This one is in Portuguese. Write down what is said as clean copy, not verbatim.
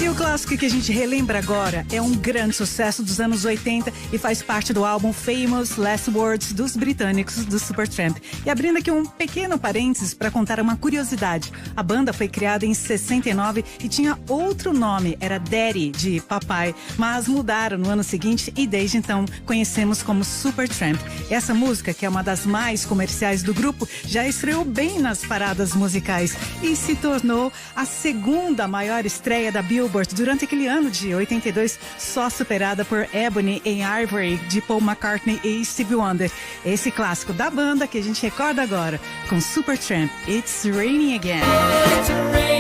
E o clássico que a gente relembra agora é um grande sucesso dos anos 80 e faz parte do álbum Famous Last Words dos britânicos do Supertramp. E abrindo aqui um pequeno parênteses para contar uma curiosidade. A banda foi criada em 69 e tinha outro nome, era Daddy, de papai, mas mudaram no ano seguinte e desde então conhecemos como Supertramp. Essa música, que é uma das mais comerciais do grupo, já estreou bem nas paradas musicais e se tornou a segunda maior estreia da Billboard durante aquele ano de 82, só superada por Ebony and Ivory, de Paul McCartney e Stevie Wonder. Esse clássico da banda que a gente recorda agora com Supertramp, It's Raining Again.